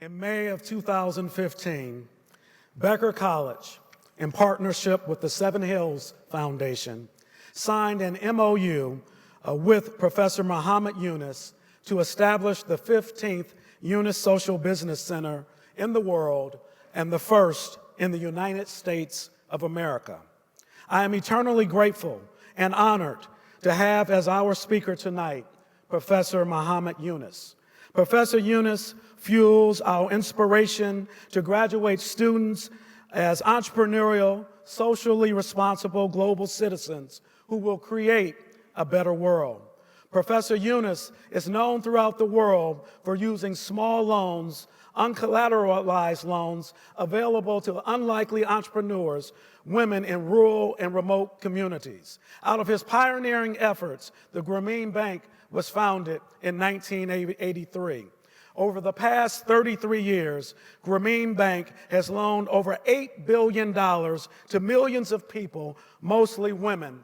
In May of 2015, Becker College, in partnership with the Seven Hills Foundation, signed an MOU with Professor Muhammad Yunus to establish the 15th Yunus Social Business Center in the world and the first in the United States of America. I am eternally grateful and honored to have as our speaker tonight Professor Muhammad Yunus. Professor Yunus fuels our inspiration to graduate students as entrepreneurial, socially responsible global citizens who will create a better world. Professor Yunus is known throughout the world for using small loans, uncollateralized loans available to unlikely entrepreneurs, women in rural and remote communities. Out of his pioneering efforts, the Grameen Bank was founded in 1983. Over the past 33 years, Grameen Bank has loaned over $8 billion to millions of people, mostly women,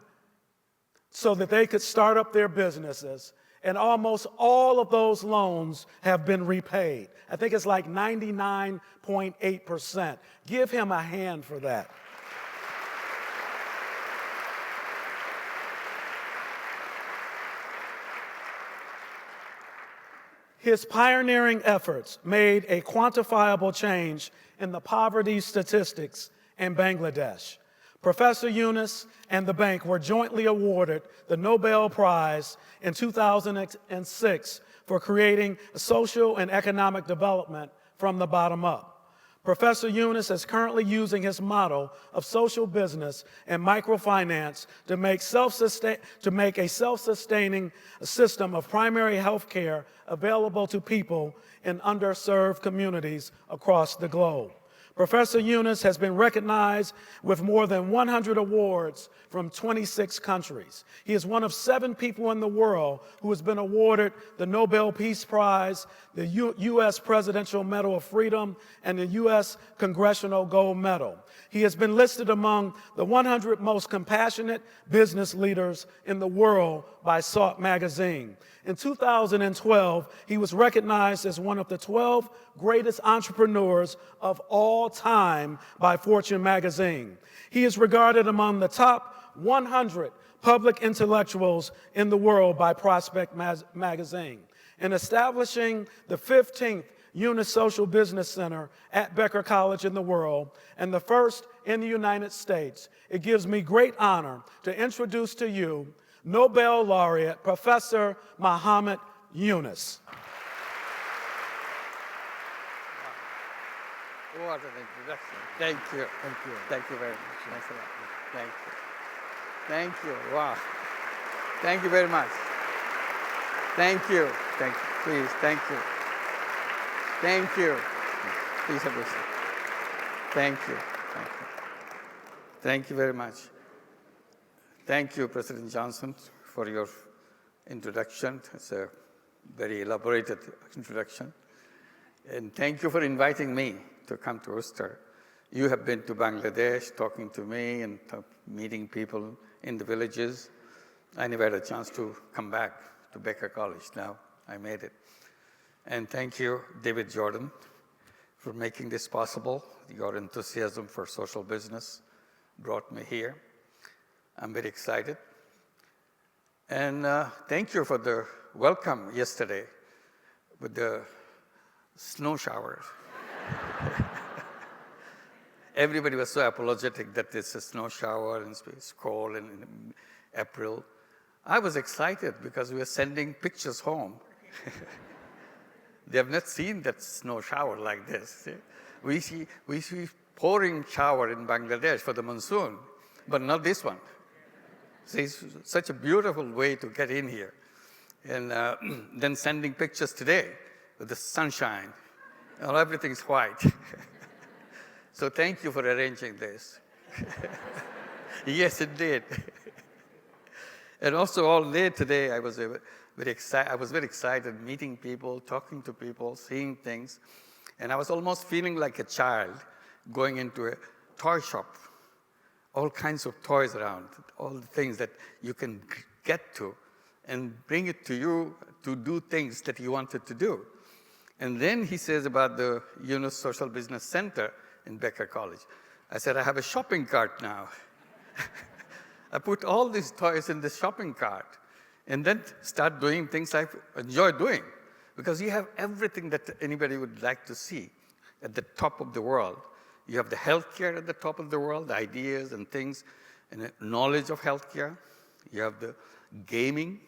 so that they could start up their businesses. And almost all of those loans have been repaid. I think it's like 99.8%. Give him a hand for that. His pioneering efforts made a quantifiable change in the poverty statistics in Bangladesh. Professor Yunus and the bank were jointly awarded the Nobel Prize in 2006 for creating social and economic development from the bottom up. Professor Yunus is currently using his model of social business and microfinance to make a self-sustaining system of primary health care available to people in underserved communities across the globe. Professor Yunus has been recognized with more than 100 awards from 26 countries. He is one of 7 people in the world who has been awarded the Nobel Peace Prize, the U.S. Presidential Medal of Freedom, and the U.S. Congressional Gold Medal. He has been listed among the 100 most compassionate business leaders in the world by Salt magazine. In 2012, he was recognized as one of the 12 greatest entrepreneurs of all time by Fortune magazine. He is regarded among the top 100 public intellectuals in the world by Prospect magazine. In establishing the 15th Yunus Social Business Center at Becker College in the world, and the first in the United States, it gives me great honor to introduce to you Nobel laureate Professor Muhammad Yunus. What an introduction. Thank you. Thank you. Thank you very much. Thanks a lot. Thank you. Thank you. Wow. Thank you very much. Thank you. Thank you. Please, thank you. Thank you. Please have a seat. Thank you. Thank you. Thank you very much. Thank you, President Johnson, for your introduction. It's a very elaborated introduction. And thank you for inviting me to come to Worcester. You have been to Bangladesh, talking to me and meeting people in the villages. I never had a chance to come back to Becker College. Now I made it. And thank you, David Jordan, for making this possible. Your enthusiasm for social business brought me here. I'm very excited. And thank you for the welcome yesterday with the snow showers. Everybody was so apologetic that it's a snow shower and it's cold in April. I was excited because we were sending pictures home. They have not seen that snow shower like this. We see pouring shower in Bangladesh for the monsoon, but not this one. See, it's such a beautiful way to get in here. And then sending pictures today with the sunshine. Everything's white. So thank you for arranging this. Yes, it did. And also all day today, I was very excited meeting people, talking to people, seeing things. And I was almost feeling like a child going into a toy shop. All kinds of toys around, all the things that you can get to and bring it to you to do things that you wanted to do. And then he says about the Yunus Social Business Center in Becker College. I said, I have a shopping cart now. I put all these toys in this shopping cart and then start doing things I enjoy doing, because you have everything that anybody would like to see at the top of the world. You have the healthcare at the top of the world, the ideas and things, and the knowledge of healthcare. You have the gaming.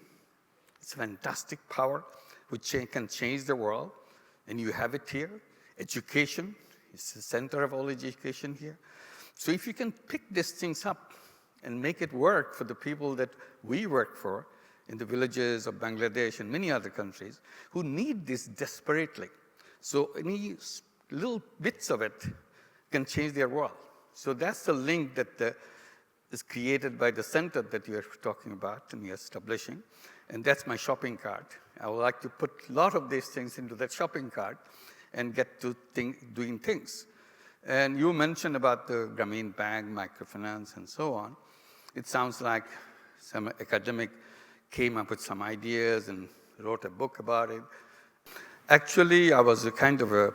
It's fantastic power which can change the world. And you have it here. Education, it's the center of all education here. So if you can pick these things up and make it work for the people that we work for in the villages of Bangladesh and many other countries who need this desperately. So any little bits of it can change their world. So that's the link that is created by the center that you're talking about and you're establishing. And that's my shopping cart. I would like to put a lot of these things into that shopping cart and get to doing things. And you mentioned about the Grameen Bank, microfinance, and so on. It sounds like some academic came up with some ideas and wrote a book about it. Actually, I was a kind of a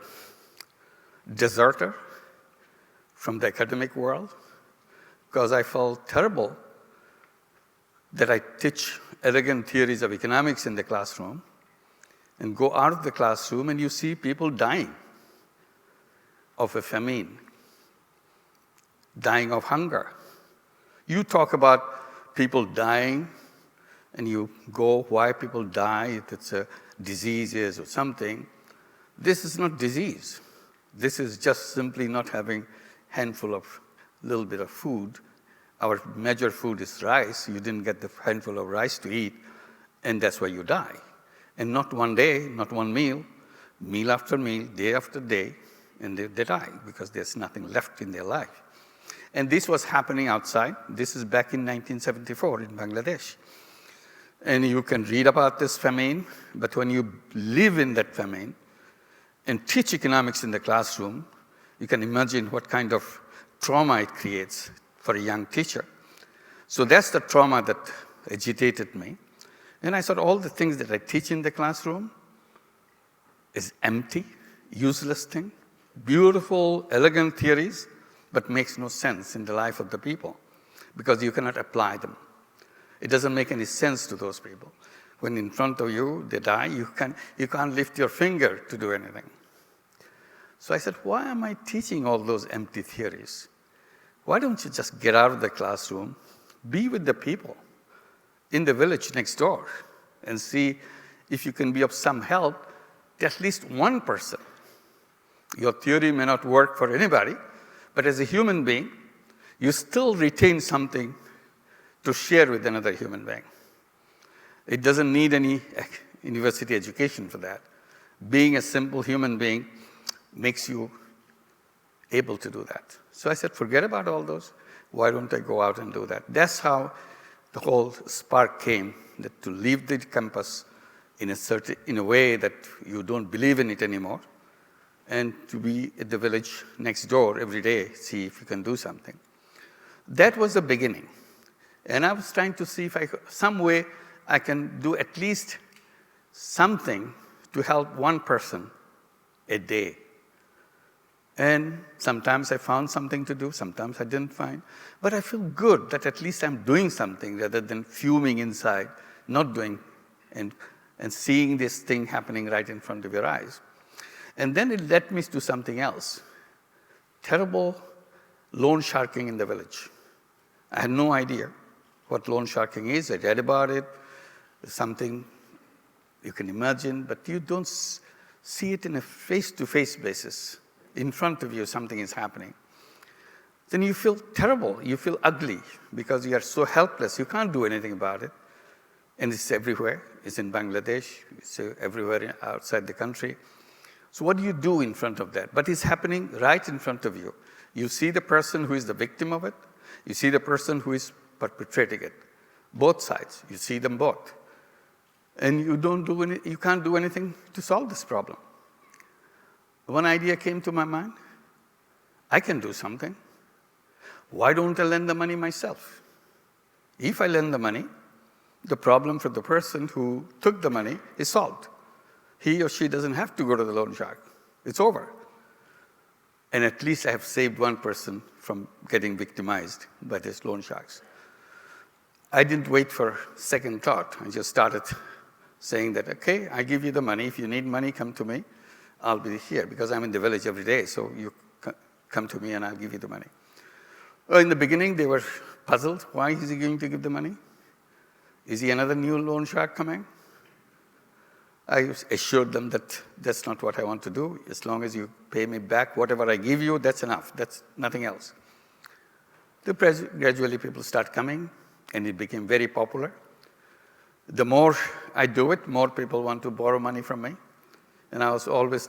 deserter from the academic world because I felt terrible that I teach elegant theories of economics in the classroom and go out of the classroom and you see people dying of a famine, dying of hunger. You talk about people dying and you go, why people die, if it's a diseases or something. This is not disease. This is just simply not having handful of little bit of food. Our major food is rice. You didn't get the handful of rice to eat, and that's why you die. And not one day, not one meal, meal after meal, day after day, and they die because there's nothing left in their life. And this was happening outside. This is back in 1974 in Bangladesh. And you can read about this famine, but when you live in that famine and teach economics in the classroom, you can imagine what kind of trauma it creates for a young teacher. So that's the trauma that agitated me. And I thought all the things that I teach in the classroom is empty, useless thing, beautiful, elegant theories, but makes no sense in the life of the people because you cannot apply them. It doesn't make any sense to those people. When in front of you, they die, you can't lift your finger to do anything. So I said, why am I teaching all those empty theories? Why don't you just get out of the classroom, be with the people in the village next door, and see if you can be of some help to at least one person. Your theory may not work for anybody, but as a human being, you still retain something to share with another human being. It doesn't need any university education for that. Being a simple human being makes you able to do that. So I said, forget about all those. Why don't I go out and do that? That's how the whole spark came, that to leave the campus in a way that you don't believe in it anymore, and to be at the village next door every day, see if you can do something. That was the beginning. And I was trying to see if some way I can do at least something to help one person a day. And sometimes I found something to do, sometimes I didn't find. But I feel good that at least I'm doing something rather than fuming inside, not doing, and seeing this thing happening right in front of your eyes. And then it led me to something else. Terrible loan sharking in the village. I had no idea what loan sharking is. I read about it. It's something you can imagine, but you don't see it in a face-to-face basis. In front of you, something is happening. Then you feel terrible. You feel ugly because you are so helpless. You can't do anything about it. And it's everywhere. It's in Bangladesh. It's everywhere outside the country. So what do you do in front of that? But it's happening right in front of you. You see the person who is the victim of it. You see the person who is perpetrating it. Both sides. You see them both. And you can't do anything to solve this problem. One idea came to my mind. I can do something. Why don't I lend the money myself? If I lend the money, the problem for the person who took the money is solved. he or she doesn't have to go to the loan shark. It's over. And at least I have saved one person from getting victimized by these loan sharks. I didn't wait for second thought. I just started saying that, okay, I give you the money. If you need money, come to me. I'll be here because I'm in the village every day. So you come to me and I'll give you the money. Well, in the beginning, they were puzzled. Why is he going to give the money? Is he another new loan shark coming? I assured them that that's not what I want to do. As long as you pay me back whatever I give you, that's enough. That's nothing else. Gradually, people start coming, and it became very popular. The more I do it, more people want to borrow money from me. And I was always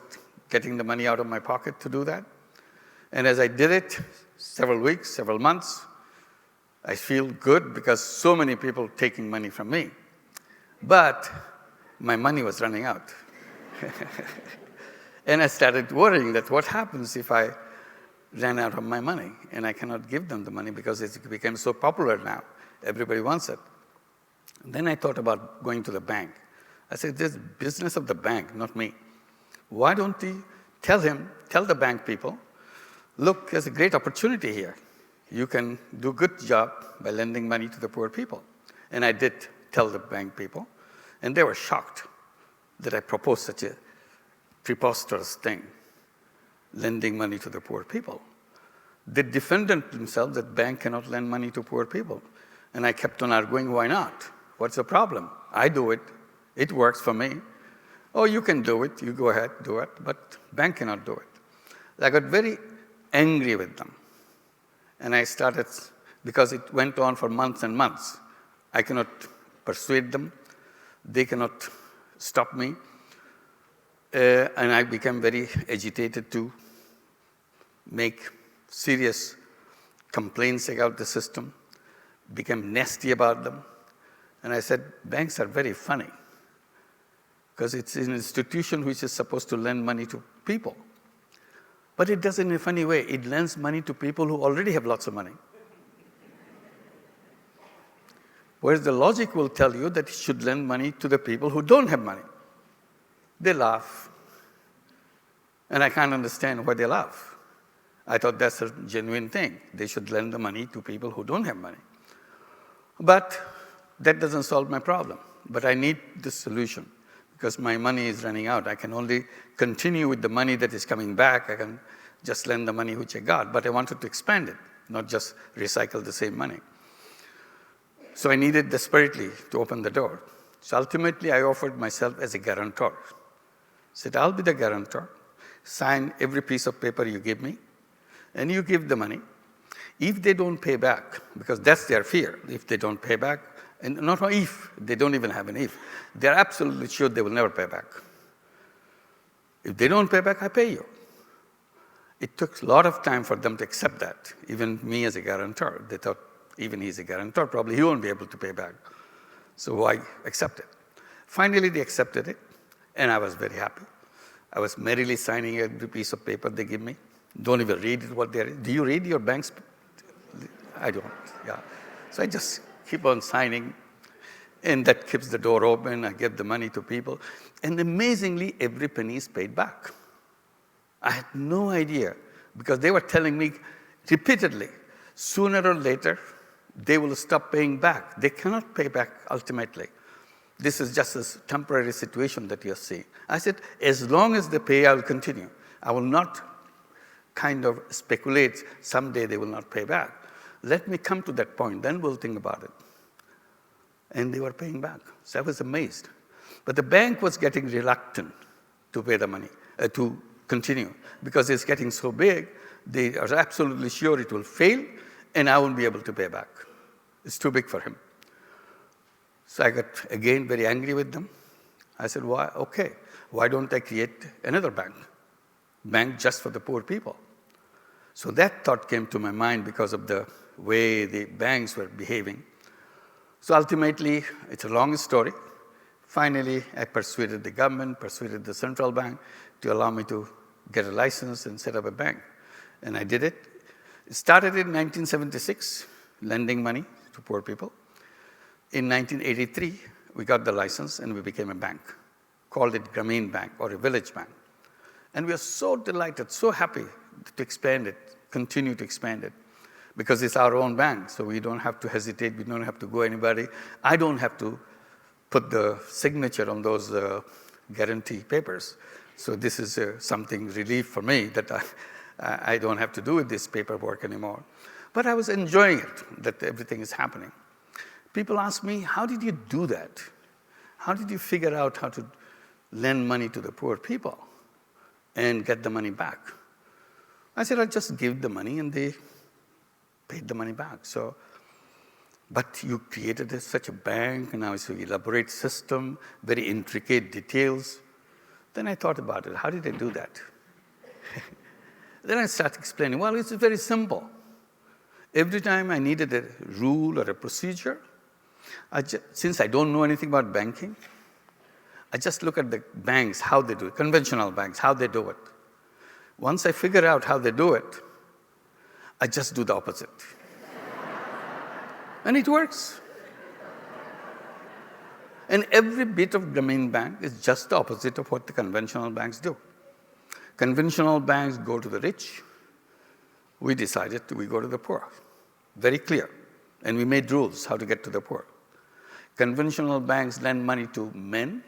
getting the money out of my pocket to do that. And as I did it, several weeks, several months, I feel good because so many people taking money from me. But my money was running out. And I started worrying that what happens if I ran out of my money and I cannot give them the money because it became so popular now. Everybody wants it. And then I thought about going to the bank. I said, this is business of the bank, not me. Why don't we tell the bank people, look, there's a great opportunity here. You can do a good job by lending money to the poor people. And I did tell the bank people. And they were shocked that I proposed such a preposterous thing, lending money to the poor people. They defended themselves that bank cannot lend money to poor people. And I kept on arguing, why not? What's the problem? I do it. It works for me. Oh, you can do it. You go ahead, do it. But bank cannot do it. I got very angry with them. And I started, because it went on for months and months. I cannot persuade them. They cannot stop me. And I became very agitated to make serious complaints about the system, became nasty about them. And I said, banks are very funny because it's an institution which is supposed to lend money to people. But it does it in a funny way. It lends money to people who already have lots of money. Whereas the logic will tell you that it should lend money to the people who don't have money. They laugh. And I can't understand why they laugh. I thought that's a genuine thing. They should lend the money to people who don't have money. But that doesn't solve my problem. But I need this solution because my money is running out. I can only continue with the money that is coming back. I can just lend the money which I got. But I wanted to expand it, not just recycle the same money. So I needed desperately to open the door. So ultimately, I offered myself as a guarantor. I said, I'll be the guarantor. Sign every piece of paper you give me, and you give the money. If they don't pay back, because that's their fear, if they don't pay back, and not if, they don't even have an if. They're absolutely sure they will never pay back. If they don't pay back, I pay you. It took a lot of time for them to accept that, even me as a guarantor. They thought, even he's a guarantor, probably he won't be able to pay back. So why accept it? Finally, they accepted it, and I was very happy. I was merrily signing every piece of paper they give me. Don't even read what they're. Do you read your bank's? I don't, yeah. So I just keep on signing, and that keeps the door open. I give the money to people, and amazingly, every penny is paid back. I had no idea, because they were telling me repeatedly, sooner or later, they will stop paying back. They cannot pay back ultimately. This is just a temporary situation that you're seeing. I said, as long as they pay, I will continue. I will not kind of speculate someday they will not pay back. Let me come to that point, then we'll think about it. And they were paying back. So I was amazed. But the bank was getting reluctant to pay the money, to continue, because it's getting so big, they are absolutely sure it will fail, and I won't be able to pay back. It's too big for him. So I got, again, very angry with them. I said, why? Okay, why don't I create another bank? Bank just for the poor people. So that thought came to my mind because of the way the banks were behaving. So ultimately, it's a long story. Finally, I persuaded the government, persuaded the central bank to allow me to get a license and set up a bank. And I did it. It started in 1976, lending money to poor people. In 1983, we got the license and we became a bank, called it Grameen Bank or a village bank. And we are so delighted, so happy to expand it, continue to expand it, because it's our own bank, so we don't have to hesitate, we don't have to go anybody. I don't have to put the signature on those guarantee papers. So this is something relief for me that I don't have to do with this paperwork anymore. But I was enjoying it, that everything is happening. People ask me, how did you do that? How did you figure out how to lend money to the poor people and get the money back? I said, I just give the money and they paid the money back. So, but you created such a bank, and now it's an elaborate system, very intricate details. Then I thought about it. How did I do that? Then I started explaining, well, it's very simple. Every time I needed a rule or a procedure, since I don't know anything about banking, I just look at the banks, how they do it, conventional banks, how they do it. Once I figure out how they do it, I just do the opposite. And it works. And every bit of Grameen Bank is just the opposite of what the conventional banks do. Conventional banks go to the rich. We decided we go to the poor. Very clear. And we made rules how to get to the poor. Conventional banks lend money to men.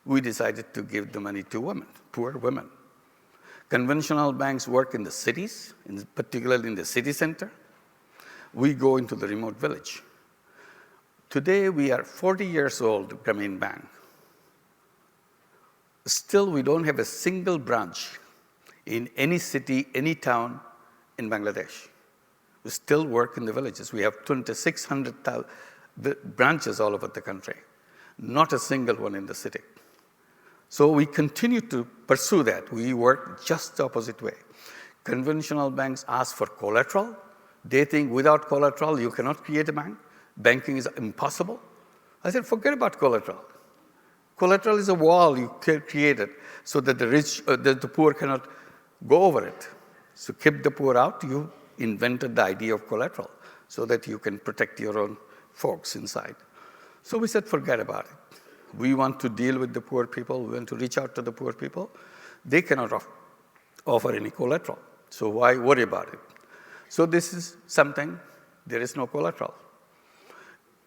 We decided to give the money to women, poor women. Conventional banks work in the cities, particularly in the city center. We go into the remote village. Today, we are 40 years old, Grameen Bank. Still, we don't have a single branch in any city, any town in Bangladesh. We still work in the villages. We have 2,600 branches all over the country, not a single one in the city. So we continue to pursue that. We work just the opposite way. Conventional banks ask for collateral. They think without collateral, you cannot create a bank. Banking is impossible. I said, forget about collateral. Collateral is a wall you created so that the poor cannot go over it. So keep the poor out. You invented the idea of collateral so that you can protect your own folks inside. So we said, forget about it. We want to deal with the poor people. We want to reach out to the poor people. They cannot offer any collateral. So why worry about it? So this is something, there is no collateral.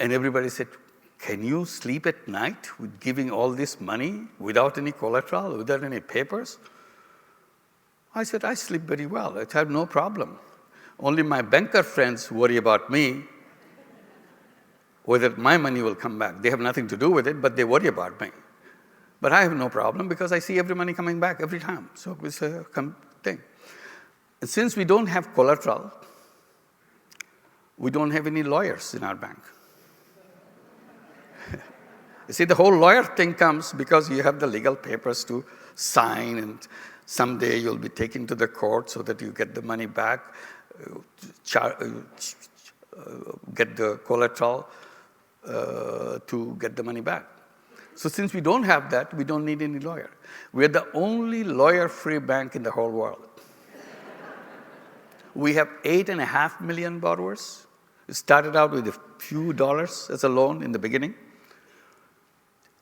And everybody said, can you sleep at night with giving all this money without any collateral, without any papers? I said, I sleep very well. I have no problem. Only my banker friends worry about me, whether my money will come back. They have nothing to do with it, but they worry about me. But I have no problem because I see every money coming back every time. So it's a thing. And since we don't have collateral, we don't have any lawyers in our bank. You see, the whole lawyer thing comes because you have the legal papers to sign, and someday you'll be taken to the court so that you get the money back, get the collateral to get the money back. So since we don't have that, we don't need any lawyer. We're the only lawyer-free bank in the whole world. We have 8.5 million borrowers. We started out with a few dollars as a loan in the beginning.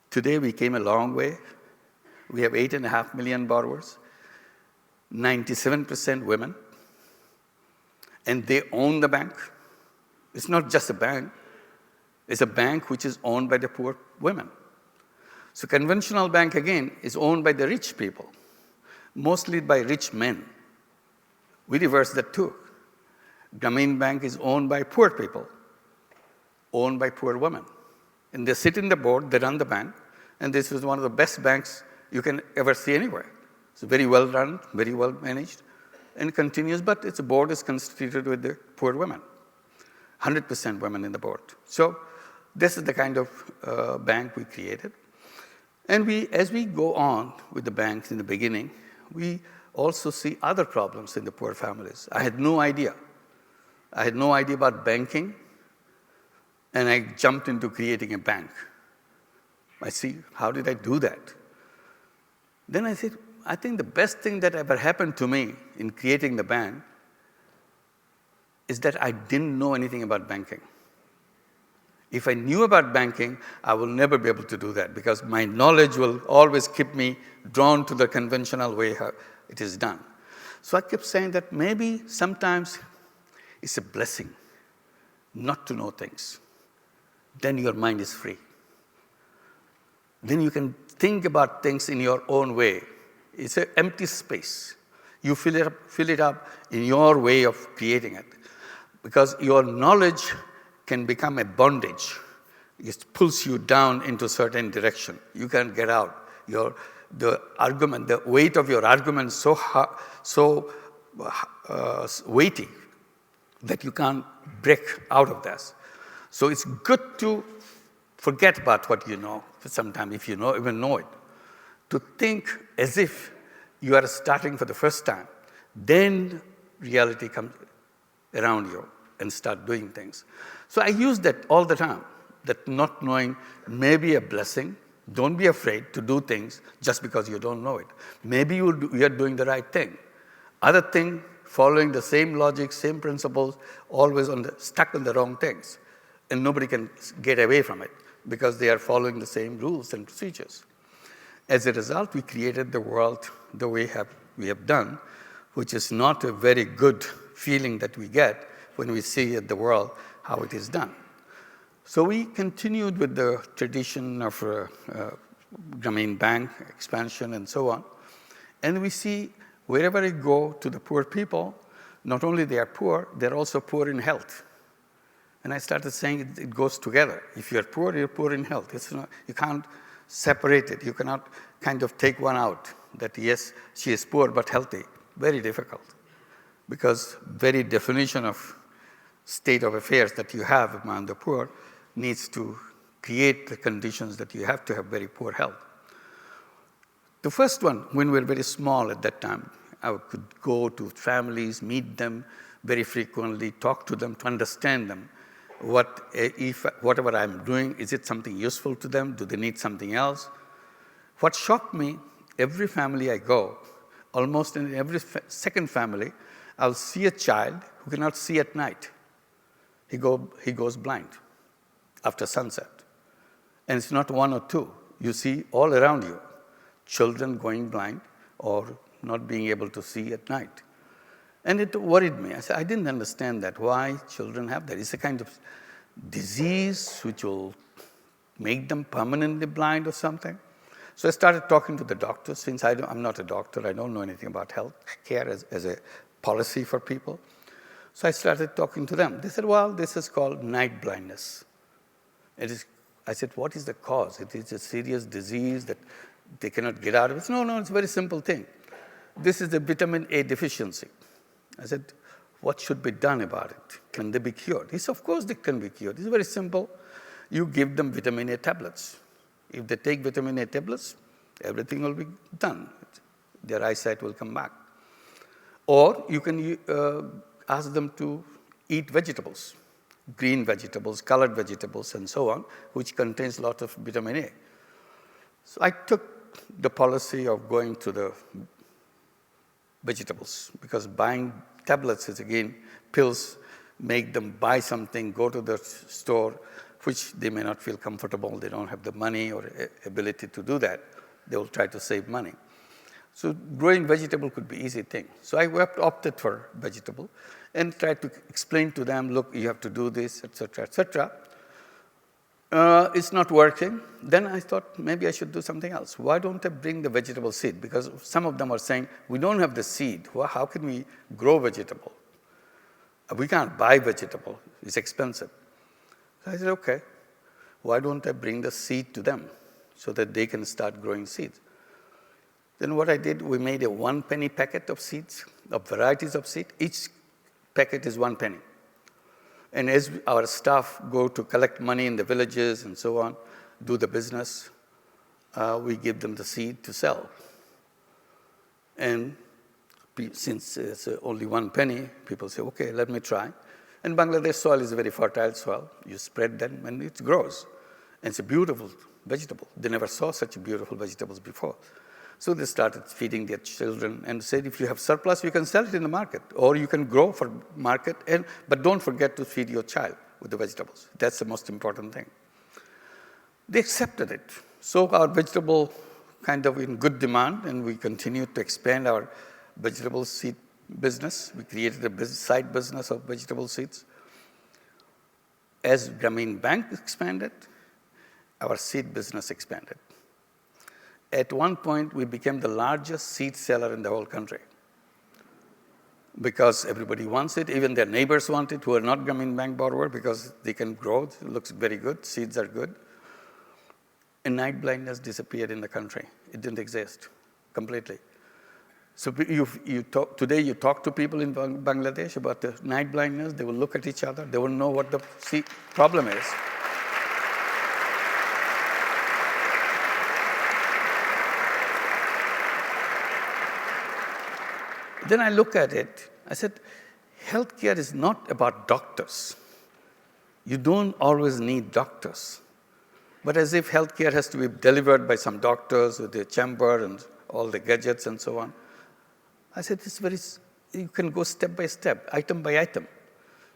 Today, we came a long way. We have 8.5 million borrowers, 97% women, and they own the bank. It's not just a bank. It's a bank which is owned by the poor women. So conventional bank, again, is owned by the rich people, mostly by rich men. We reverse that too. Grameen Bank is owned by poor people, owned by poor women. And they sit in the board, they run the bank, and this is one of the best banks you can ever see anywhere. It's very well run, very well managed, and continues, but its board is constituted with the poor women. 100% women in the board. So this is the kind of bank we created. And as we go on with the banks in the beginning, we also see other problems in the poor families. I had no idea. I had no idea about banking, and I jumped into creating a bank. I see, how did I do that? Then I said, I think the best thing that ever happened to me in creating the bank is that I didn't know anything about banking. If I knew about banking, I will never be able to do that because my knowledge will always keep me drawn to the conventional way how it is done. So I kept saying that maybe sometimes it's a blessing not to know things. Then your mind is free. Then you can think about things in your own way. It's an empty space. You fill it up in your way of creating it. Because your knowledge can become a bondage. It pulls you down into a certain direction. You can't get out. The weight of your argument is so weighty that you can't break out of this. So it's good to forget about what you know sometimes, if you even know it. To think as if you are starting for the first time. Then reality comes around you and start doing things. So I use that all the time, that not knowing may be a blessing. Don't be afraid to do things just because you don't know it. Maybe you are doing the right thing. Other thing, following the same logic, same principles, always stuck on the wrong things. And nobody can get away from it because they are following the same rules and procedures. As a result, we created the world the way we have done, which is not a very good feeling that we get when we see the world how it is done. So we continued with the tradition of Grameen Bank expansion and so on. And we see wherever I go to the poor people, not only they are poor, they're also poor in health. And I started saying it goes together. If you're poor in health. You can't separate it. You cannot kind of take one out that, yes, she is poor but healthy. Very difficult. Because very definition of state of affairs that you have among the poor needs to create the conditions that you have to have very poor health. The first one, when we were very small at that time, I could go to families, meet them very frequently, talk to them to understand them. Whatever I'm doing, is it something useful to them? Do they need something else? What shocked me, every family I go, almost in every second family, I'll see a child who cannot see at night. He goes blind after sunset. And it's not one or two. You see all around you, children going blind or not being able to see at night. And it worried me. I said, I didn't understand that, why children have that. It's a kind of disease which will make them permanently blind or something. So I started talking to the doctors. Since I'm not a doctor, I don't know anything about health care as a policy for people. So I started talking to them. They said, well, this is called night blindness. I said, what is the cause? It is a serious disease that they cannot get out of it. No, it's a very simple thing. This is a vitamin A deficiency. I said, what should be done about it? Can they be cured? He said, of course they can be cured. It's very simple. You give them vitamin A tablets. If they take vitamin A tablets, everything will be done. Their eyesight will come back. Or you can ask them to eat vegetables, green vegetables, colored vegetables, and so on, which contains a lot of vitamin A. So I took the policy of going to the vegetables, because buying tablets is, again, pills, make them buy something, go to the store, which they may not feel comfortable. They don't have the money or ability to do that. They will try to save money. So growing vegetable could be an easy thing. So I opted for vegetable and tried to explain to them, look, you have to do this, et cetera, et cetera. It's not working. Then I thought maybe I should do something else. Why don't I bring the vegetable seed? Because some of them are saying, we don't have the seed. Well, how can we grow vegetable? We can't buy vegetable. It's expensive. So I said, okay, why don't I bring the seed to them so that they can start growing seeds? Then what I did, we made a 1 penny packet of seeds, of varieties of seed. Each packet is 1 penny. And as our staff go to collect money in the villages and so on, do the business, we give them the seed to sell. And since it's only 1 penny, people say, okay, let me try. And Bangladesh soil is a very fertile soil. You spread them and it grows. And it's a beautiful vegetable. They never saw such beautiful vegetables before. So they started feeding their children and said, if you have surplus, you can sell it in the market, or you can grow for market, but don't forget to feed your child. with the vegetables. That's the most important thing. They accepted it. So our vegetable kind of in good demand, and we continued to expand our vegetable seed business. We created a side business of vegetable seeds. As Grameen Bank expanded, our seed business expanded. At one point, we became the largest seed seller in the whole country because everybody wants it. Even their neighbors want it who are not Grameen Bank borrower because they can grow. It looks very good. Seeds are good. And night blindness disappeared in the country. It didn't exist completely. So today you talk to people in Bangladesh about the night blindness, they will look at each other, they will know what the problem is. Then I look at it, I said, healthcare is not about doctors. You don't always need doctors. But as if healthcare has to be delivered by some doctors with their chamber and all the gadgets and so on. I said, you can go step by step, item by item,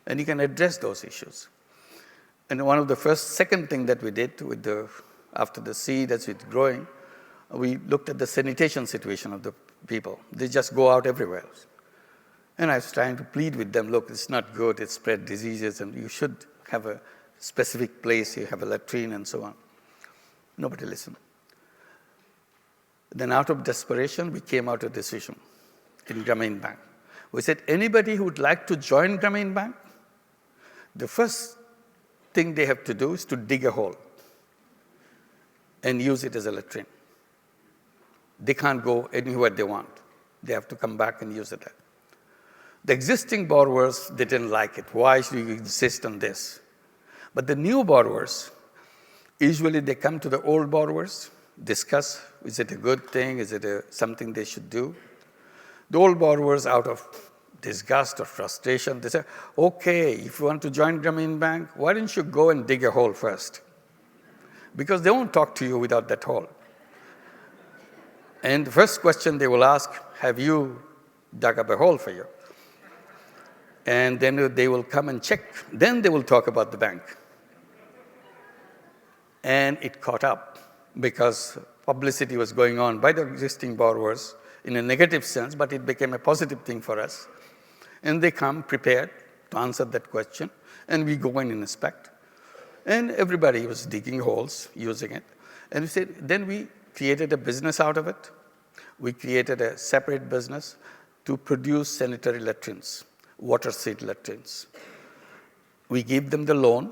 and you can address those issues. And one of the second thing that we did after the seed as it's growing, we looked at the sanitation situation of the people. They just go out everywhere. And I was trying to plead with them, look, it's not good, it spreads diseases, and you should have a specific place, you have a latrine and so on. Nobody listened. Then out of desperation, we came out with a decision in Grameen Bank. We said, anybody who would like to join Grameen Bank, the first thing they have to do is to dig a hole and use it as a latrine. They can't go anywhere they want. They have to come back and use it. The existing borrowers, they didn't like it. Why should you insist on this? But the new borrowers, usually they come to the old borrowers, discuss, is it a good thing? Is it something they should do? The old borrowers, out of disgust or frustration, they say, okay, if you want to join Grameen Bank, why don't you go and dig a hole first? Because they won't talk to you without that hole. And the first question they will ask, have you dug up a hole for you? And then they will come and check. Then they will talk about the bank. And it caught up because publicity was going on by the existing borrowers in a negative sense, but it became a positive thing for us. And they come prepared to answer that question, and we go in and inspect. And everybody was digging holes, using it. And then we created a business out of it. We created a separate business to produce sanitary latrines, water seed latrines. We give them the loan.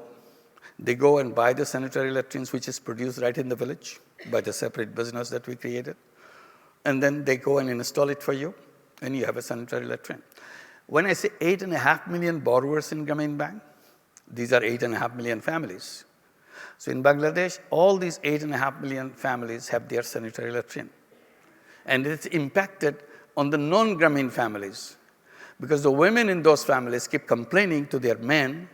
They go and buy the sanitary latrines, which is produced right in the village by the separate business that we created. And then they go and install it for you, and you have a sanitary latrine. When I say 8.5 million borrowers in Grameen Bank, these are 8.5 million families. So in Bangladesh, all these 8.5 million families have their sanitary latrine. And it's impacted on the non-Grameen families because the women in those families keep complaining to their men,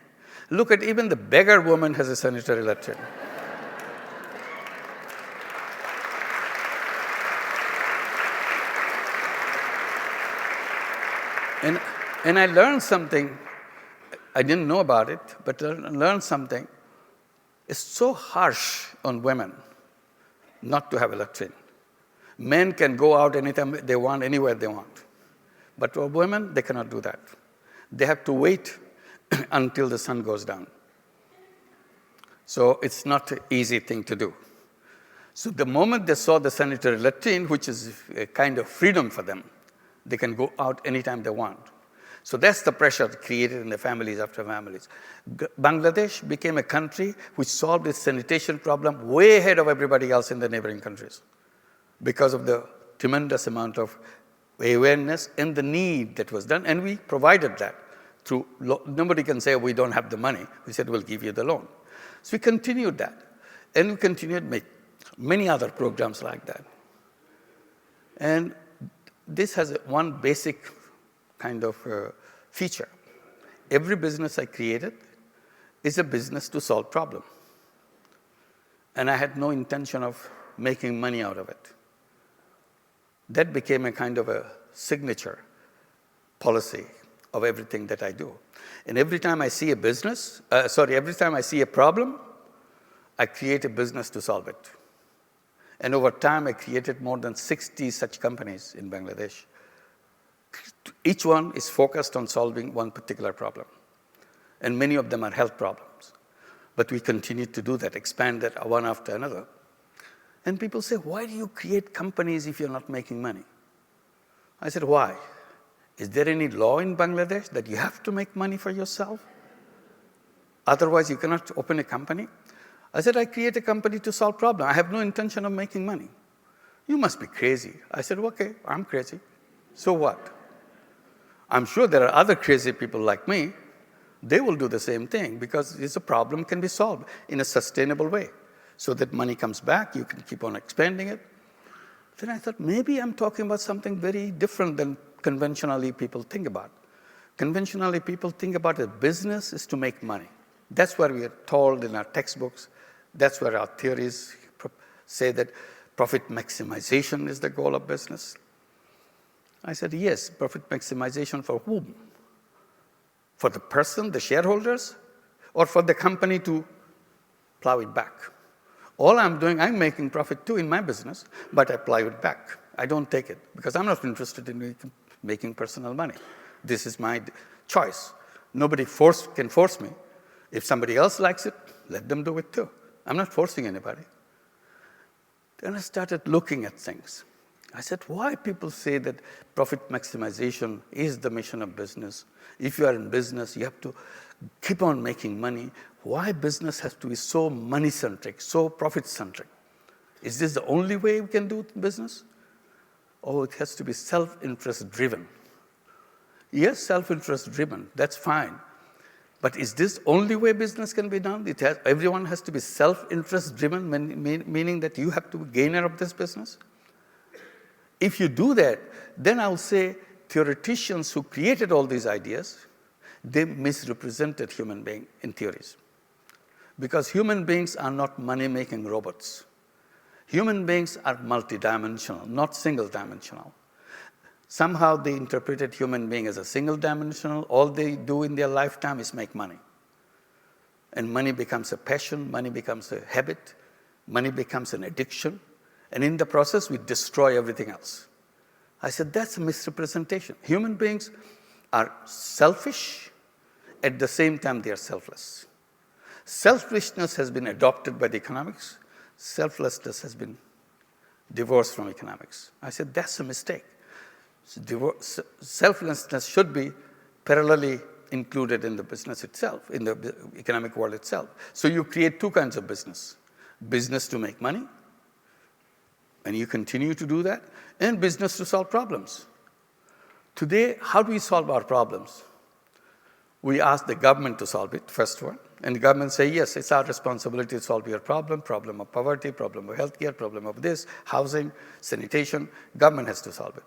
look at even the beggar woman has a sanitary latrine. And I learned something. I didn't know about it, but I learned something. It's so harsh on women not to have a latrine. Men can go out anytime they want, anywhere they want. But for women, they cannot do that. They have to wait until the sun goes down. So it's not an easy thing to do. So the moment they saw the sanitary latrine, which is a kind of freedom for them, they can go out anytime they want. So that's the pressure created in the families after families. Bangladesh became a country which solved its sanitation problem way ahead of everybody else in the neighboring countries because of the tremendous amount of awareness and the need that was done. And we provided that through, nobody can say, we don't have the money. We said, we'll give you the loan. So we continued that. And we continued make many other programs like that. And this has one basic kind of feature. Every business I created is a business to solve problems. And I had no intention of making money out of it. That became a kind of a signature policy of everything that I do. And every time I see a every time I see a problem, I create a business to solve it. And over time, I created more than 60 such companies in Bangladesh. Each one is focused on solving one particular problem. And many of them are health problems. But we continue to do that, expand that one after another. And people say, why do you create companies if you're not making money? I said, why? Is there any law in Bangladesh that you have to make money for yourself? Otherwise, you cannot open a company? I said, I create a company to solve problems. I have no intention of making money. You must be crazy. I said, okay, I'm crazy. So what? I'm sure there are other crazy people like me. They will do the same thing because it's a problem can be solved in a sustainable way so that money comes back, you can keep on expanding it. Then I thought, maybe I'm talking about something very different than conventionally people think about. Conventionally, people think about a business is to make money. That's what we are told in our textbooks. That's where our theories say that profit maximization is the goal of business. I said, yes, profit maximization for whom? For the person, the shareholders, or for the company to plow it back? All I'm doing, I'm making profit too in my business, but I plow it back. I don't take it because I'm not interested in making personal money. This is my choice. Nobody can force me. If somebody else likes it, let them do it too. I'm not forcing anybody. Then I started looking at things. I said, why people say that profit maximization is the mission of business? If you are in business, you have to keep on making money. Why business has to be so money-centric, so profit-centric? Is this the only way we can do business? Oh, it has to be self-interest driven. Yes, self-interest driven, that's fine. But is this the only way business can be done? Everyone has to be self-interest driven, meaning that you have to be gainer of this business? If you do that, then I'll say theoreticians who created all these ideas, they misrepresented human beings in theories. Because human beings are not money-making robots. Human beings are multidimensional, not single-dimensional. Somehow they interpreted human being as a single-dimensional. All they do in their lifetime is make money. And money becomes a passion, money becomes a habit, money becomes an addiction. And in the process, we destroy everything else. I said, that's a misrepresentation. Human beings are selfish. At the same time, they are selfless. Selfishness has been adopted by the economics. Selflessness has been divorced from economics. I said, that's a mistake. Selflessness should be parallelly included in the business itself, in the economic world itself. So you create two kinds of business. Business to make money, and you continue to do that, and business to solve problems. Today, how do we solve our problems? We ask the government to solve it, first one. And the government say, yes, it's our responsibility to solve your problem of poverty, problem of healthcare, problem of this, housing, sanitation. Government has to solve it.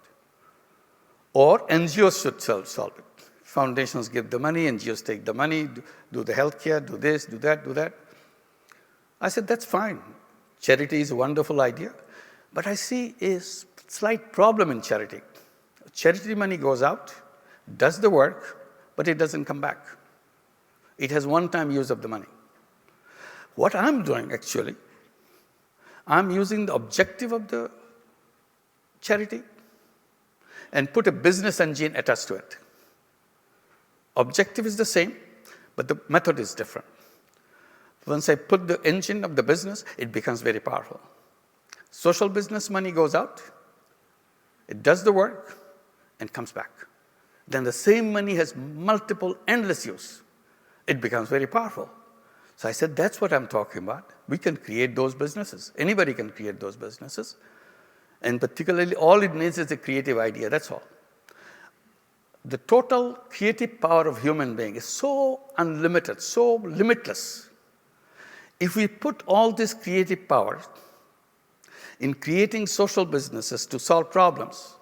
Or NGOs should solve it. Foundations give the money, NGOs take the money, do the healthcare, do this, do that, do that. I said, that's fine. Charity is a wonderful idea. But I see a slight problem in charity. Charity money goes out, does the work, but it doesn't come back. It has one-time use of the money. What I'm doing, actually, I'm using the objective of the charity and put a business engine attached to it. Objective is the same, but the method is different. Once I put the engine of the business, it becomes very powerful. Social business money goes out, it does the work, and comes back. Then the same money has multiple, endless use. It becomes very powerful. So I said, that's what I'm talking about. We can create those businesses. Anybody can create those businesses. And particularly, all it needs is a creative idea, that's all. The total creative power of human being is so unlimited, so limitless. If we put all this creative power in creating social businesses to solve problems,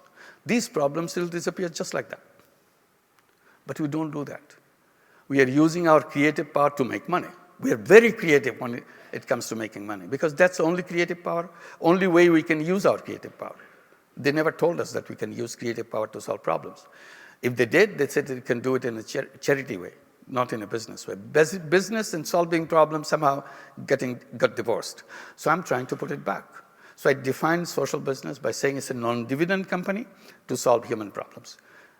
these problems will disappear just like that. But we don't do that. We are using our creative power to make money. We are very creative when it comes to making money because that's the only creative power, only way we can use our creative power. They never told us that we can use creative power to solve problems. If they did, they said they can do it in a charity way, not in a business way. Business and solving problems somehow got divorced. So I'm trying to put it back. So I defined social business by saying it's a non-dividend company to solve human problems.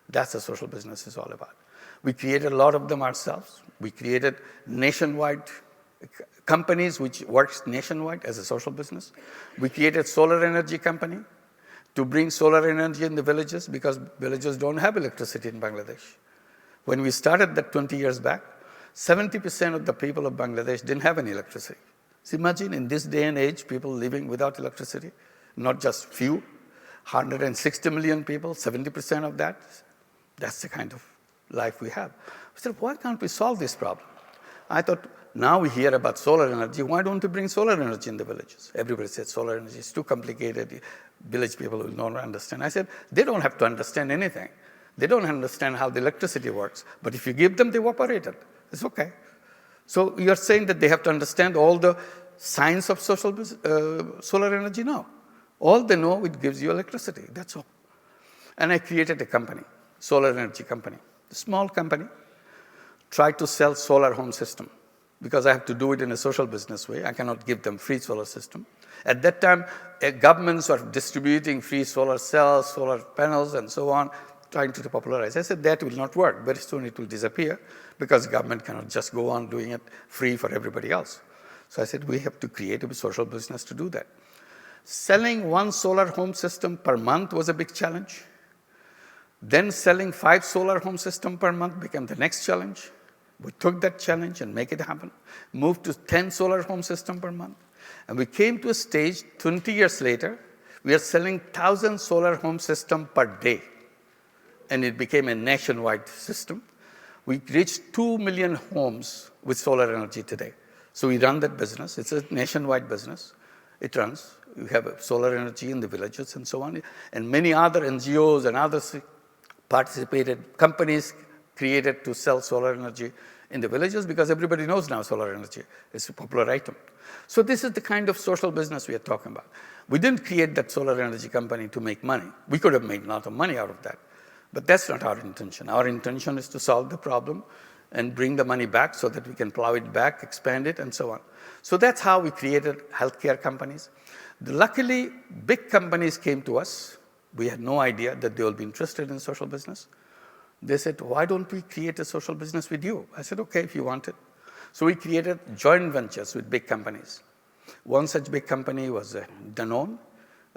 That's what social business is all about. We created a lot of them ourselves. We created nationwide companies which works nationwide as a social business. We created solar energy company to bring solar energy in the villages because villages don't have electricity in Bangladesh. When we started that 20 years back, 70% of the people of Bangladesh didn't have any electricity. So imagine in this day and age, people living without electricity, not just few, 160 million people, 70% of that, that's the kind of life we have. We said, why can't we solve this problem? I thought, now we hear about solar energy, why don't we bring solar energy in the villages? Everybody said solar energy is too complicated, village people will not understand. I said, they don't have to understand anything. They don't understand how the electricity works, but if you give them the evaporator, it's okay. So you're saying that they have to understand all the science of solar energy? No. All they know, it gives you electricity, that's all. And I created a company, solar energy company, a small company, tried to sell solar home system because I have to do it in a social business way. I cannot give them free solar system. At that time, governments were distributing free solar cells, solar panels, and so on, trying to popularize. I said, that will not work. Very soon it will disappear because government cannot just go on doing it free for everybody else. So I said, we have to create a social business to do that. Selling one solar home system per month was a big challenge. Then selling 5 solar home systems per month became the next challenge. We took that challenge and make it happen. Moved to 10 solar home systems per month. And we came to a stage 20 years later, we are selling 1,000 solar home systems per day. And it became a nationwide system. We reached 2 million homes with solar energy today. So we run that business. It's a nationwide business. It runs. We have solar energy in the villages and so on. And many other NGOs and others participated, companies created to sell solar energy in the villages because everybody knows now solar energy is a popular item. So this is the kind of social business we are talking about. We didn't create that solar energy company to make money. We could have made a lot of money out of that. But that's not our intention. Our intention is to solve the problem and bring the money back so that we can plow it back, expand it, and so on. So that's how we created healthcare companies. Luckily, big companies came to us. We had no idea that they will be interested in social business. They said, why don't we create a social business with you? I said, okay, if you want it. So we created joint ventures with big companies. One such big company was Danone.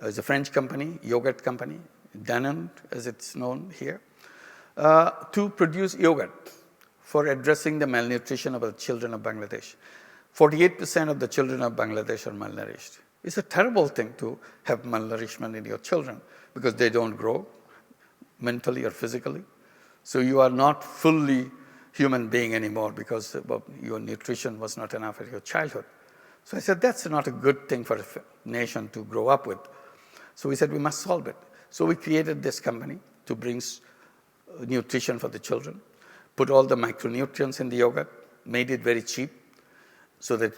It's a French company, yogurt company, Danone, as it's known here, to produce yogurt for addressing the malnutrition of the children of Bangladesh. 48% of the children of Bangladesh are malnourished. It's a terrible thing to have malnourishment in your children because they don't grow mentally or physically. So you are not fully human being anymore because your nutrition was not enough at your childhood. So I said, that's not a good thing for a nation to grow up with. So we said, we must solve it. So we created this company to bring nutrition for the children, put all the micronutrients in the yogurt, made it very cheap so that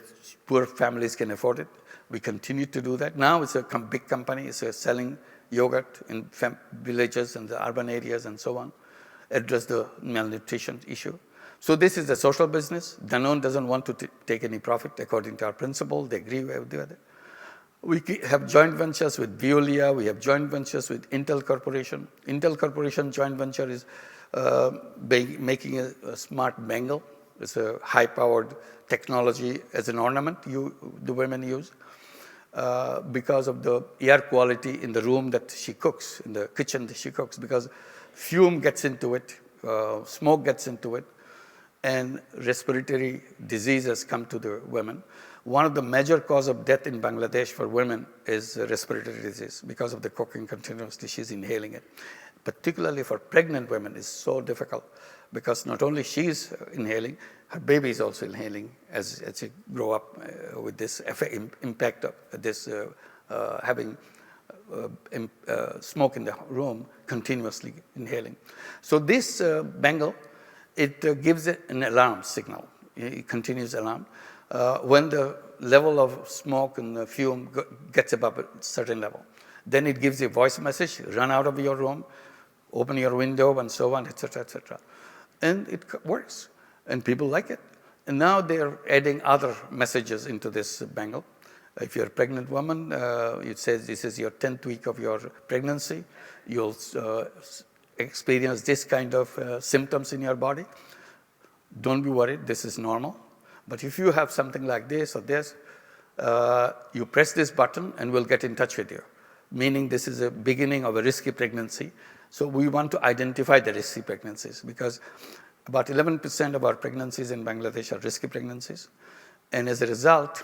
poor families can afford it. We continue to do that. Now it's a big company. It's selling yogurt in villages and the urban areas and so on, address the malnutrition issue. So this is a social business. Danone doesn't want to take any profit according to our principle. They agree with the other. We have joint ventures with Veolia. We have joint ventures with Intel Corporation. Intel Corporation joint venture is making a smart bangle. It's a high-powered technology as an ornament the women use because of the air quality in the room that she cooks, in the kitchen that she cooks, because fume gets into it, smoke gets into it, and respiratory diseases come to the women. One of the major cause of death in Bangladesh for women is respiratory disease because of the cooking continuously. She's inhaling it. Particularly for pregnant women, it's so difficult because not only she's inhaling, her baby is also inhaling as she grow up with this impact of this having smoke in the room, continuously inhaling. So this bangle, it gives an alarm signal, a continuous alarm. When the level of smoke and the fume gets above a certain level, then it gives a voice message, run out of your room, open your window and so on, etc., etc. And it works, and people like it. And now they are adding other messages into this bangle. If you're a pregnant woman, it says this is your 10th week of your pregnancy. You'll experience this kind of symptoms in your body. Don't be worried, this is normal. But if you have something like this or this, you press this button and we'll get in touch with you, meaning this is a beginning of a risky pregnancy. So we want to identify the risky pregnancies because about 11% of our pregnancies in Bangladesh are risky pregnancies. And as a result,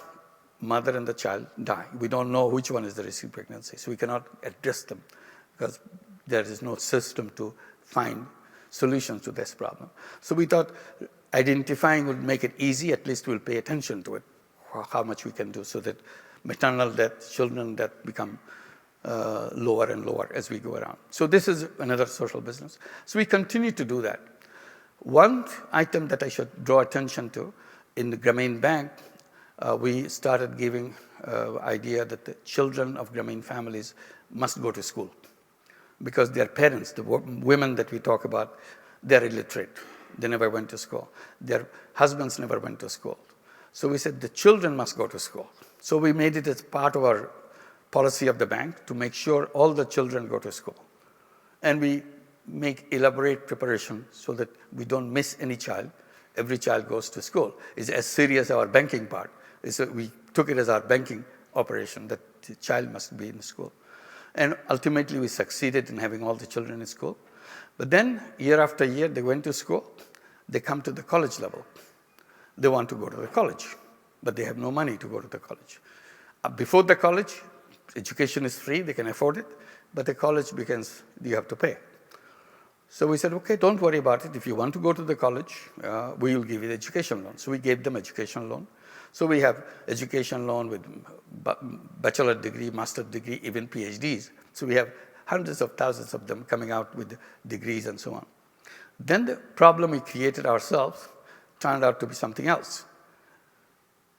mother and the child die. We don't know which one is the risky pregnancy, so we cannot address them because there is no system to find solutions to this problem. So we thought identifying would make it easy, at least we'll pay attention to it, how much we can do so that maternal death, children death become lower and lower as we go around. So this is another social business. So we continue to do that. One item that I should draw attention to, in the Grameen Bank, we started giving idea that the children of Grameen families must go to school because their parents, the women that we talk about, they're illiterate. They never went to school. Their husbands never went to school. So we said the children must go to school. So we made it as part of our policy of the bank to make sure all the children go to school. And we make elaborate preparation so that we don't miss any child. Every child goes to school. It's as serious as our banking part. We took it as our banking operation that the child must be in school. And ultimately, we succeeded in having all the children in school. But then, year after year, they went to school. They come to the college level. They want to go to the college, but they have no money to go to the college. Before the college, education is free. They can afford it. But the college begins, you have to pay. So we said, okay, don't worry about it. If you want to go to the college, we will give you the education loan. So we gave them education loan. So we have education loan with bachelor degree, master degree, even PhDs. So we have hundreds of thousands of them coming out with degrees and so on. Then the problem we created ourselves turned out to be something else.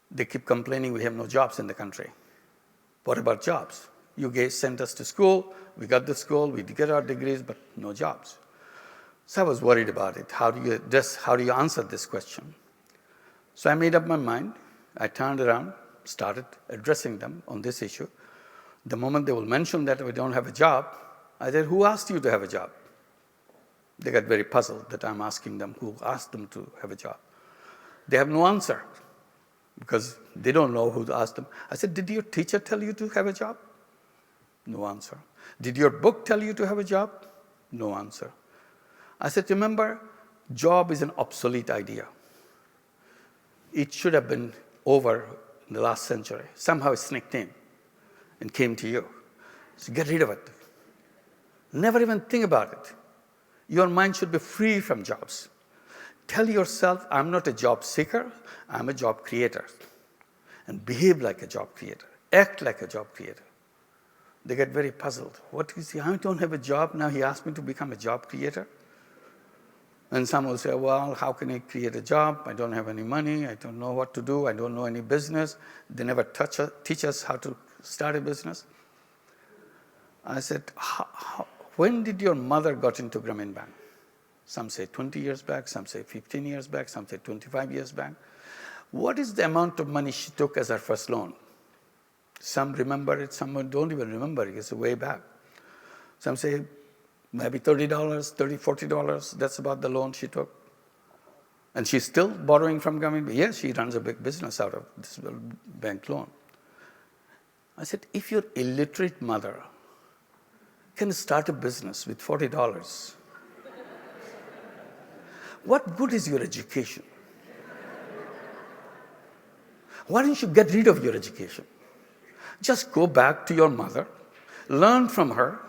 They keep complaining we have no jobs in the country. What about jobs? You guys sent us to school, we got the school, we get our degrees, but no jobs. So I was worried about it. How do you answer this question? So I made up my mind. I turned around, started addressing them on this issue. The moment they will mention that we don't have a job, I said, who asked you to have a job? They got very puzzled that I'm asking them who asked them to have a job. They have no answer because they don't know who asked them. I said, did your teacher tell you to have a job? No answer. Did your book tell you to have a job? No answer. I said, remember, job is an obsolete idea. It should have been over in the last century. Somehow it sneaked in and came to you. So get rid of it. Never even think about it. Your mind should be free from jobs. Tell yourself, I'm not a job seeker, I'm a job creator. And behave like a job creator. Act like a job creator. They get very puzzled. What is he? I don't have a job, now he asked me to become a job creator? And some will say, well, how can I create a job? I don't have any money. I don't know what to do. I don't know any business. They never teach us how to start a business. I said, when did your mother got into Grameen Bank? Some say 20 years back. Some say 15 years back. Some say 25 years back. What is the amount of money she took as her first loan? Some remember it. Some don't even remember it. It's way back. Some say, maybe $30, $30, $40, that's about the loan she took. And she's still borrowing from Grameen. Yes, she runs a big business out of this bank loan. I said, if your illiterate mother can start a business with $40, what good is your education? Why don't you get rid of your education? Just go back to your mother, learn from her,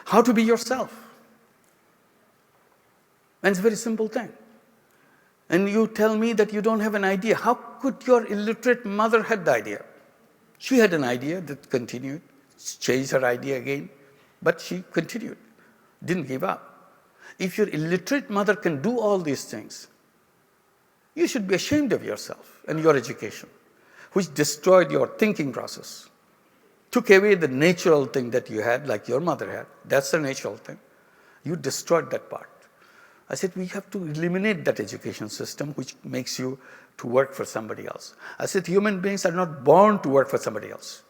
how to be yourself. And it's a very simple thing. And you tell me that you don't have an idea. How could your illiterate mother have the idea? She had an idea that continued, changed her idea again, but she continued, didn't give up. If your illiterate mother can do all these things, you should be ashamed of yourself and your education, which destroyed your thinking process. took away the natural thing that you had, like your mother had. That's the natural thing. You destroyed that part. I said, we have to eliminate that education system which makes you to work for somebody else. I said, human beings are not born to work for somebody else.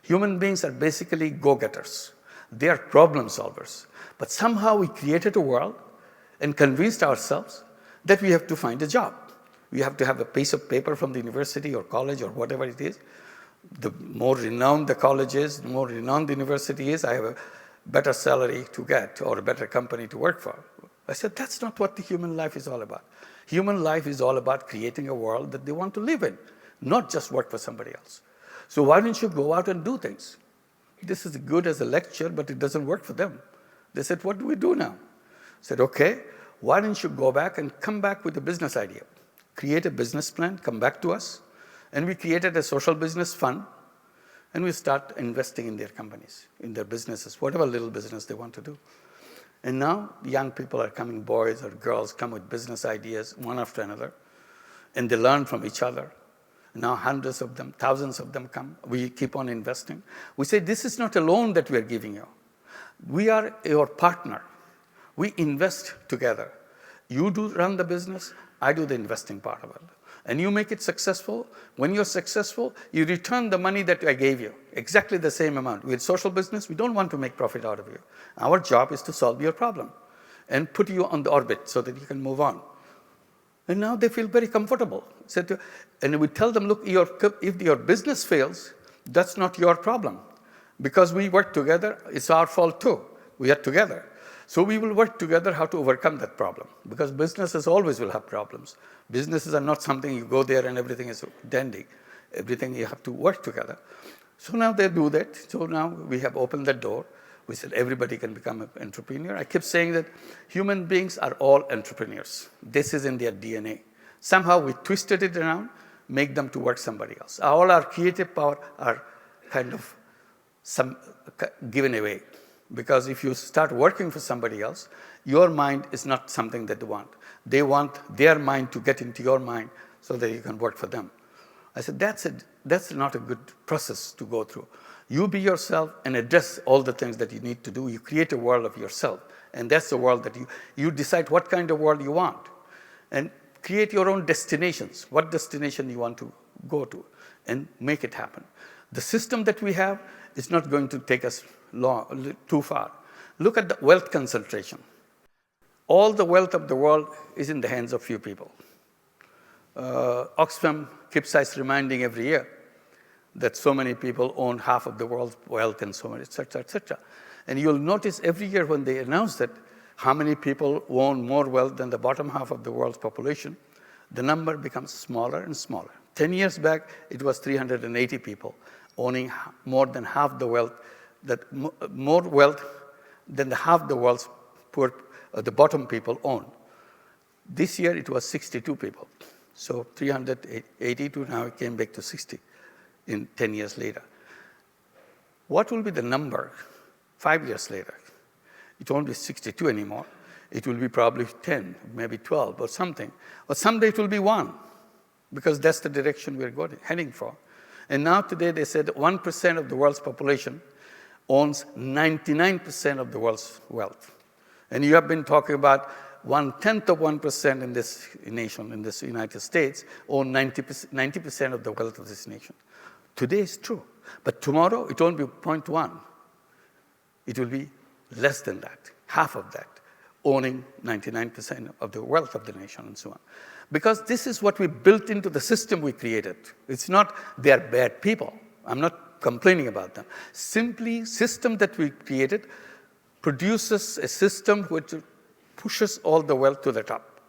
Human beings are basically go-getters. They are problem solvers. But somehow we created a world and convinced ourselves that we have to find a job. We have to have a piece of paper from the university or college or whatever it is. The more renowned the college is, the more renowned the university is, I have a better salary to get or a better company to work for. I said, that's not what the human life is all about. Human life is all about creating a world that they want to live in, not just work for somebody else. So why don't you go out and do things? This is good as a lecture, but it doesn't work for them. They said, what do we do now? I said, okay, why don't you go back and come back with a business idea? Create a business plan, come back to us. And we created a social business fund, and we start investing in their companies, in their businesses, whatever little business they want to do. And now young people are coming, boys or girls come with business ideas one after another, and they learn from each other. Now hundreds of them, thousands of them come. We keep on investing. We say, this is not a loan that we are giving you. We are your partner. We invest together. You do run the business, I do the investing part of it. And you make it successful. When you're successful, you return the money that I gave you, exactly the same amount. With social business, we don't want to make profit out of you. Our job is to solve your problem and put you on the orbit so that you can move on. And now they feel very comfortable. And we tell them, look, if your business fails, that's not your problem. Because we work together, it's our fault too. We are together. So we will work together how to overcome that problem. Because businesses always will have problems. Businesses are not something you go there and everything is dandy. Everything you have to work together. So now they do that. So now we have opened the door. We said everybody can become an entrepreneur. I keep saying that human beings are all entrepreneurs. This is in their DNA. Somehow we twisted it around, make them to work somebody else. All our creative power are kind of given away. Because if you start working for somebody else, your mind is not something that they want. They want their mind to get into your mind so that you can work for them. I said, that's not a good process to go through. You be yourself and address all the things that you need to do. You create a world of yourself. And that's the world that you decide what kind of world you want. And create your own destinations, what destination you want to go to, and make it happen. The system that we have is not going to take us too far. Look at the wealth concentration. All the wealth of the world is in the hands of few people. Oxfam keeps us reminding every year that so many people own half of the world's wealth and so many, et cetera, et cetera. And you'll notice every year when they announce that how many people own more wealth than the bottom half of the world's population, the number becomes smaller and smaller. 10 years back, it was 380 people owning more than half the wealth, more wealth than half the world's poor, the bottom people own. This year, it was 62 people. So 382, now it came back to 60 in 10 years later. What will be the number 5 years later? It won't be 62 anymore. It will be probably 10, maybe 12 or something. Or someday it will be 1, because that's the direction we're heading for. And now today they said 1% of the world's population owns 99% of the world's wealth. And you have been talking about 1/10 of 1% in this nation, in this United States, own 90% of the wealth of this nation. Today is true. But tomorrow it won't be 0.1. It will be less than that, half of that, owning 99% of the wealth of the nation and so on. Because this is what we built into the system we created. It's not they're bad people. I'm not complaining about them. Simply, system that we created produces a system which pushes all the wealth to the top.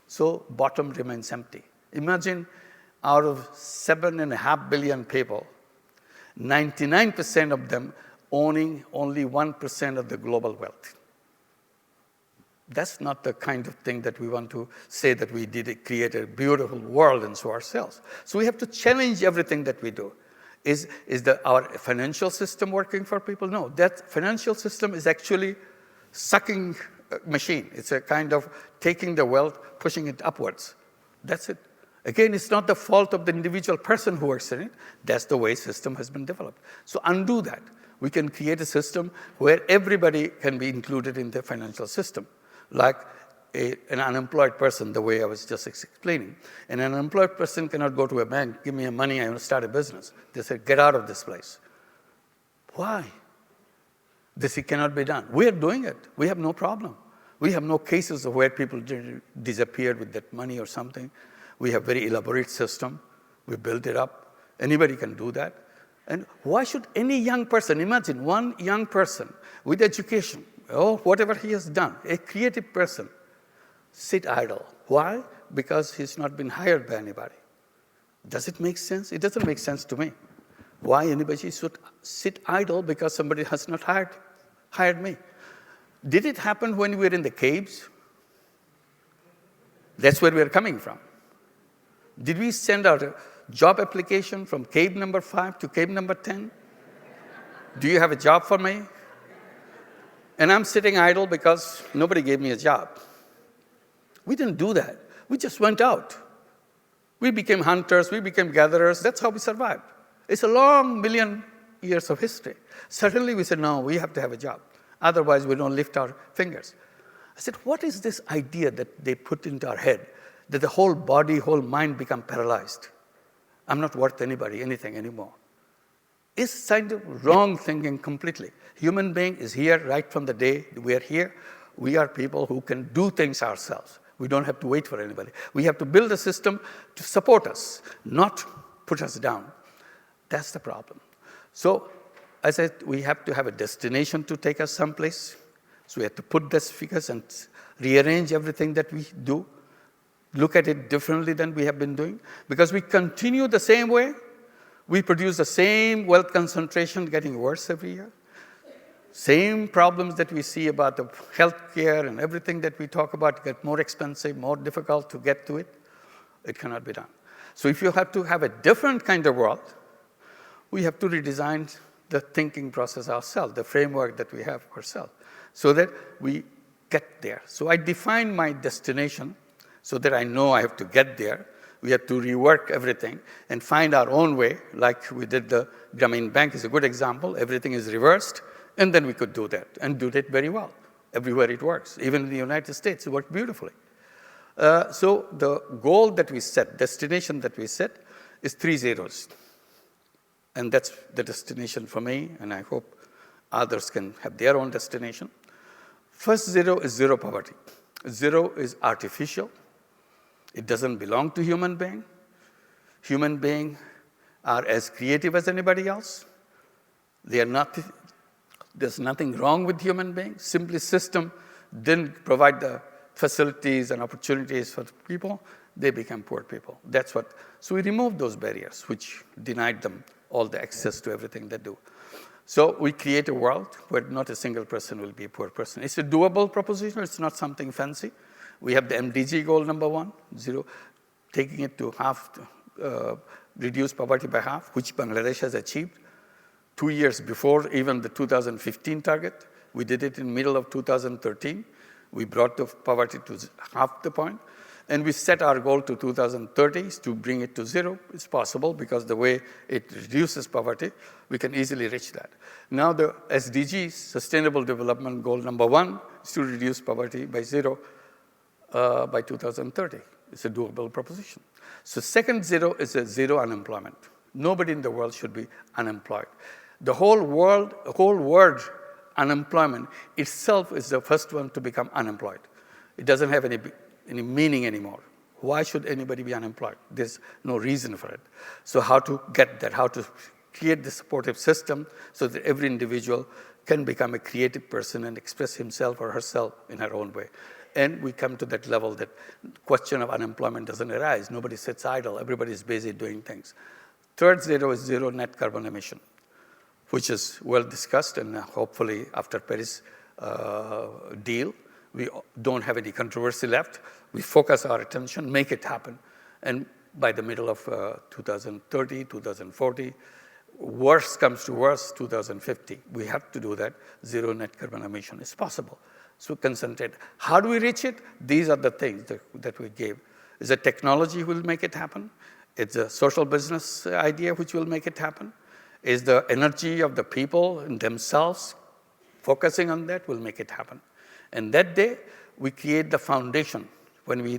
So bottom remains empty. Imagine out of 7.5 billion people, 99% of them owning only 1% of the global wealth. That's not the kind of thing that we want to say that we did create a beautiful world and so ourselves. So we have to challenge everything that we do. Is our financial system working for people? No, that financial system is actually sucking machine. It's a kind of taking the wealth, pushing it upwards. That's it. Again, it's not the fault of the individual person who works in it. That's the way system has been developed. So undo that. We can create a system where everybody can be included in the financial system, like an unemployed person, the way I was just explaining. An unemployed person cannot go to a bank, give me money, I want to start a business. They say, get out of this place. Why? This cannot be done. We are doing it. We have no problem. We have no cases of where people disappeared with that money or something. We have very elaborate system. We built it up. Anybody can do that. And why should any young person, imagine one young person with education, or whatever he has done, a creative person, sit idle. Why? Because he's not been hired by anybody. Does it make sense? It doesn't make sense to me. Why anybody should sit idle because somebody has not hired me? Did it happen when we were in the caves? That's where we are coming from. Did we send out a job application from cave number 5 to cave number 10? Do you have a job for me? And I'm sitting idle because nobody gave me a job. We didn't do that. We just went out. We became hunters, we became gatherers. That's how we survived. It's a long million years of history. Suddenly we said, no, we have to have a job. Otherwise, we don't lift our fingers. I said, what is this idea that they put into our head, that the whole body, whole mind become paralyzed? I'm not worth anything anymore. It's kind of wrong thinking completely. Human being is here right from the day we are here. We are people who can do things ourselves. We don't have to wait for anybody. We have to build a system to support us, not put us down. That's the problem. So, as I said, we have to have a destination to take us someplace. So we have to put these figures and rearrange everything that we do, look at it differently than we have been doing. Because we continue the same way, we produce the same wealth concentration getting worse every year. Same problems that we see about the healthcare and everything that we talk about get more expensive, more difficult to get to it. It cannot be done. So if you have to have a different kind of world, we have to redesign the thinking process ourselves, the framework that we have ourselves, so that we get there. So I define my destination so that I know I have to get there. We have to rework everything and find our own way, like we did the Grameen Bank is a good example. Everything is reversed, and then we could do that, and do that very well. Everywhere it works. Even in the United States, it worked beautifully. So the goal that we set, destination that we set, is 3 zeros. And that's the destination for me, and I hope others can have their own destination. First zero is zero poverty. Zero is artificial. It doesn't belong to human being. Human beings are as creative as anybody else. They are not, there's nothing wrong with human beings. Simply system didn't provide the facilities and opportunities for the people. They became poor people. That's what, so we removed those barriers, which denied them all the access to everything they do. So we create a world where not a single person will be a poor person. It's a doable proposition. It's not something fancy. We have the MDG goal number 1, 0, taking it to half, reduce poverty by half, which Bangladesh has achieved 2 years before even the 2015 target. We did it in the middle of 2013. We brought the poverty to half the point. And we set our goal to 2030 to bring it to 0. It's possible because the way it reduces poverty, we can easily reach that. Now the SDGs, Sustainable Development Goal number 1, is to reduce poverty by 0 by 2030. It's a doable proposition. So second 0 is a 0 unemployment. Nobody in the world should be unemployed. The whole word unemployment itself is the first one to become unemployed. It doesn't have any meaning anymore. Why should anybody be unemployed? There's no reason for it. So how to get that, how to create the supportive system so that every individual can become a creative person and express himself or herself in her own way. And we come to that level that question of unemployment doesn't arise. Nobody sits idle. Everybody is busy doing things. Third 0 is 0 net carbon emission, which is well discussed, and hopefully after Paris deal, we don't have any controversy left. We focus our attention, make it happen. And by the middle of 2030, 2040, worst comes to worst, 2050, we have to do that. 0 net carbon emission is possible. So concentrate. How do we reach it? These are the things that we gave. It's a technology which will make it happen. It's a social business idea which will make it happen. It's the energy of the people in themselves focusing on that will make it happen. And that day, we create the foundation. When we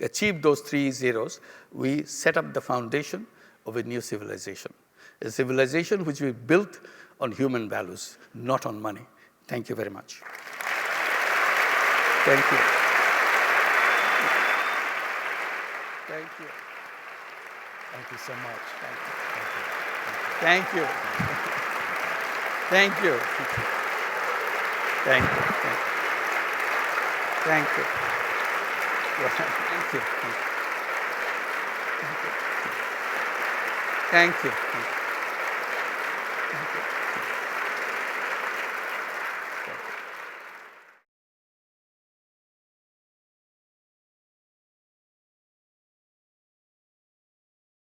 achieve those 3 zeros, we set up the foundation of a new civilization. A civilization which we built on human values, not on money. Thank you very much. Thank you. Thank you. Thank you so much. Thank you. Thank you. Thank you. Thank you. Thank you. Thank you. Thank you. Thank you.